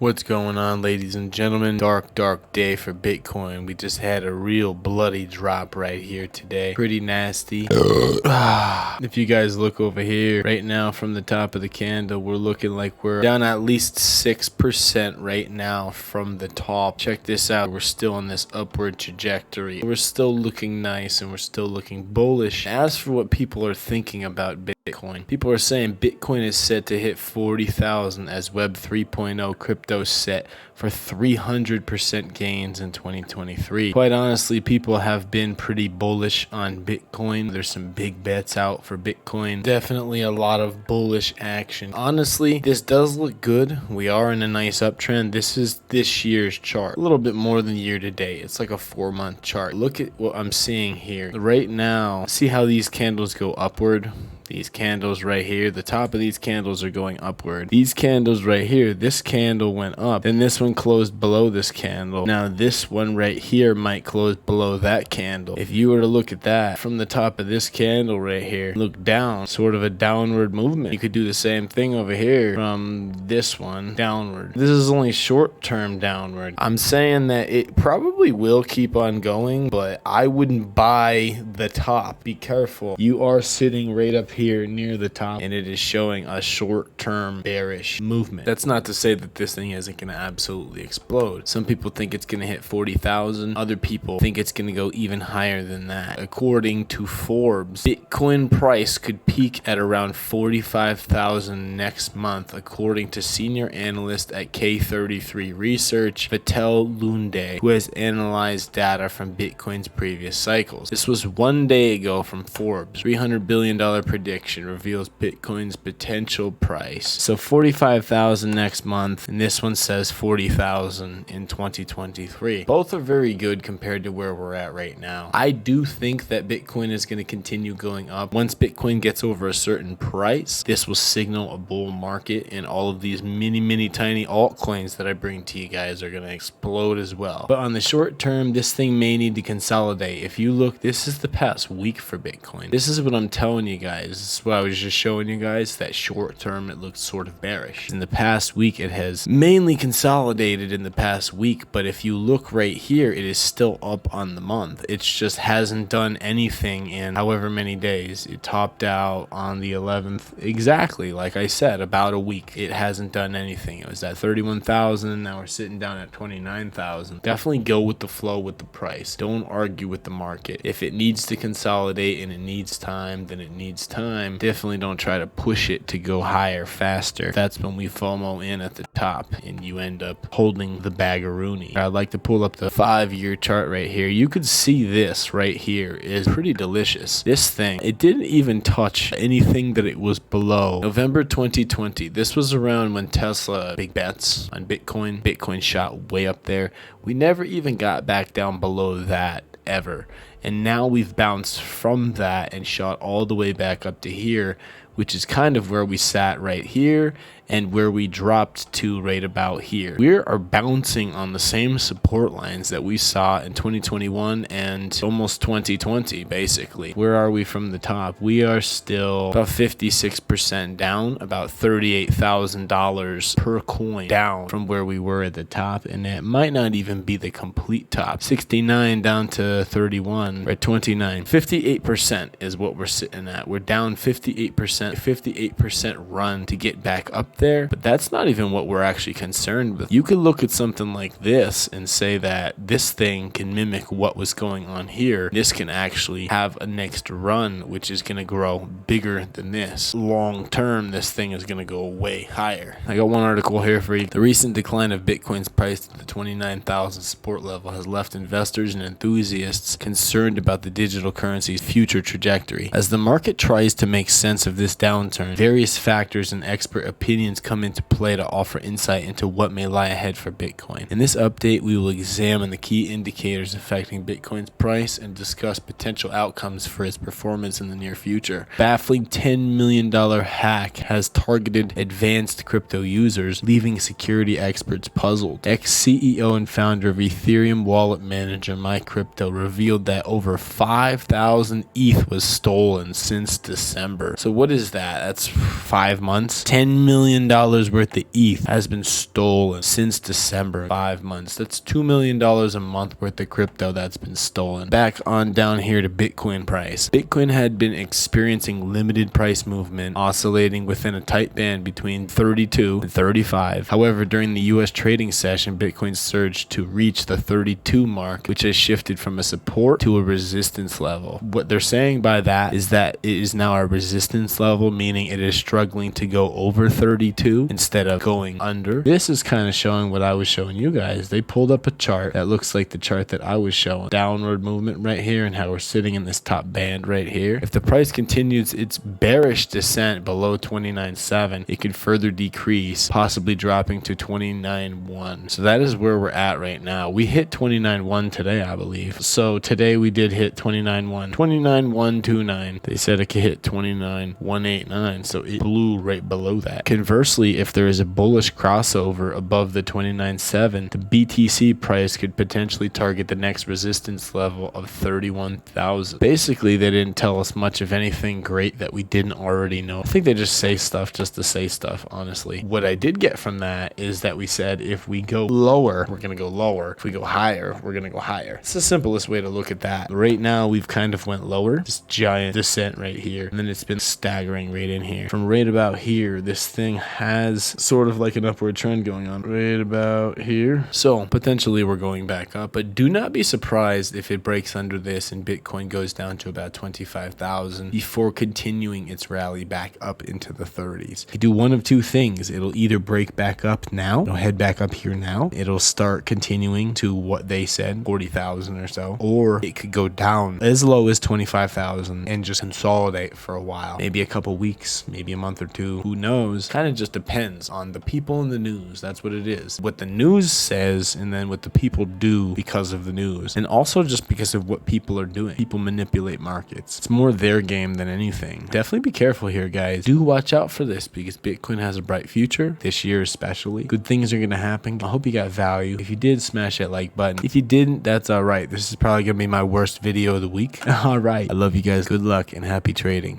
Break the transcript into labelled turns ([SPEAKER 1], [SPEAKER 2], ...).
[SPEAKER 1] What's going on, ladies and gentlemen? Dark day for Bitcoin. We just had a real bloody drop right here today. Pretty nasty. If you guys look over here right now from the top of the candle, we're looking like we're down at least 6% right now from the top. Check this out. We're still on this upward trajectory. We're still looking nice and we're still looking bullish. As for what people are thinking about Bitcoin, people are saying Bitcoin is set to hit 40,000 as Web 3.0 crypto set for 300% gains in 2023. Quite honestly, people have been pretty bullish on Bitcoin. There's some big bets out for Bitcoin. Definitely a lot of bullish action. Honestly, this does look good. We are in a nice uptrend. This is this year's chart. A little bit more than year to date. It's like a 4-month chart. Look at what I'm seeing here. Right now, see how these candles go upward? These candles right here, the top of these candles are going upward. These candles right here, this candle went up, and this one closed below this candle. Now this one right here might close below that candle. If you were to look at that from the top of this candle right here, look down, sort of a downward movement. You could do the same thing over here from this one downward. This is only short-term downward. I'm saying that it probably will keep on going, but I wouldn't buy the top. Be careful. You are sitting right up here near the top, and it is showing a short-term bearish movement. That's not to say that this thing isn't going to absolutely explode. Some people think it's going to hit 40,000. Other people think it's going to go even higher than that. According to Forbes, Bitcoin price could peak at around 45,000 next month, according to senior analyst at K33 Research, Vital Lunde, who has analyzed data from Bitcoin's previous cycles. This was 1 day ago from Forbes. $300 billion prediction reveals Bitcoin's potential price. So 45,000 next month, and this one says 40,000 in 2023. Both are very good compared to where we're at right now. I do think that Bitcoin is going to continue going up. Once Bitcoin gets over a certain price, this will signal a bull market, and all of these mini tiny altcoins that I bring to you guys are going to explode as well. But on the short term, this thing may need to consolidate. If you look, this is the past week for Bitcoin. This is what I'm telling you guys. This is what I was just showing you guys, that short term it looks sort of bearish. In the past week, it has mainly consolidated in the past week, but if you look right here, it is still up on the month. It just hasn't done anything in however many days. It topped out on the 11th, exactly like I said, about a week. It hasn't done anything. It was at 31,000, now we're sitting down at 29,000. Definitely go with the flow with the price. Don't argue with the market. If it needs to consolidate and it needs time, then it needs time. Definitely don't try to push it to go higher faster. That's when we FOMO in at the top and you end up holding the bag-a-rooney. I'd like to pull up the 5-year chart right here. You could see this right here is pretty delicious. This thing, it didn't even touch anything that it was below. November 2020, this was around when Tesla big bets on Bitcoin. Bitcoin shot way up there. We never even got back down below that ever. And now we've bounced from that and shot all the way back up to here, which is kind of where we sat right here and where we dropped to right about here. We are bouncing on the same support lines that we saw in 2021 and almost 2020, basically. Where are we from the top? We are still about 56% down, about $38,000 per coin down from where we were at the top, and it might not even be the complete top. 69 down to 31, or 29. 58% is what we're sitting at. We're down 58% run to get back up there, but that's not even what we're actually concerned with. You could look at something like this and say that this thing can mimic what was going on here. This can actually have a next run, which is going to grow bigger than this. Long term, this thing is going to go way higher. I got one article here for you. The recent decline of Bitcoin's price to the 29,000 support level has left investors and enthusiasts concerned about the digital currency's future trajectory. As the market tries to make sense of this downturn, various factors and expert opinions come into play to offer insight into what may lie ahead for Bitcoin. In this update, we will examine the key indicators affecting Bitcoin's price and discuss potential outcomes for its performance in the near future. Baffling $10 million hack has targeted advanced crypto users, leaving security experts puzzled. Ex-CEO and founder of Ethereum wallet manager MyCrypto revealed that over 5,000 ETH was stolen since December. So what is that? That's 5 months. $10 million million worth of ETH has been stolen since December. 5 months. That's $2 million a month worth of crypto that's been stolen. Back on down here to Bitcoin price. Bitcoin had been experiencing limited price movement, oscillating within a tight band between 32 and 35. However, during the US trading session, Bitcoin surged to reach the 32 mark, which has shifted from a support to a resistance level. What they're saying by that is that it is now a resistance level, meaning it is struggling to go over 32 instead of going under. This is kind of showing what I was showing you guys. They pulled up a chart that looks like the chart that I was showing. Downward movement right here, and how we're sitting in this top band right here. If the price continues its bearish descent below 29.7, it could further decrease, possibly dropping to 29.1. So that is where we're at right now. We hit 29.1 today, I believe. So today we did hit 29.1. 29.129. They said it could hit 29.189, so it blew right below that. Conversely, if there is a bullish crossover above the 29.7, the BTC price could potentially target the next resistance level of 31,000. Basically, they didn't tell us much of anything great that we didn't already know. I think they just say stuff just to say stuff, honestly. What I did get from that is that we said if we go lower, we're going to go lower. If we go higher, we're going to go higher. It's the simplest way to look at that. Right now, we've kind of went lower. This giant descent right here. And then it's been staggering right in here. From right about here, this thing has sort of like an upward trend going on. Right about here. So potentially we're going back up. But do not be surprised if it breaks under this and Bitcoin goes down to about 25,000 before continuing its rally back up into the 30s. You do one of two things. It'll either break back up now, it'll head back up here now, it'll start continuing to what they said, 40,000 or so, or it could go down as low as 25,000 and just consolidate for a while, maybe a couple weeks, maybe a month or two, who knows. Kind of just depends on the people in the news. That's what it is, what the news says, and then what the people do because of the news, and also just because of what people are doing. People manipulate markets. It's more their game than anything. Definitely be careful here, guys. Do watch out for this because Bitcoin has a bright future this year, especially. Good things are going to happen. I hope you got value. If you did, smash that like button. If you didn't, that's all right. This is probably going to be my worst video of the week. All right. I love you guys. Good luck and happy trading.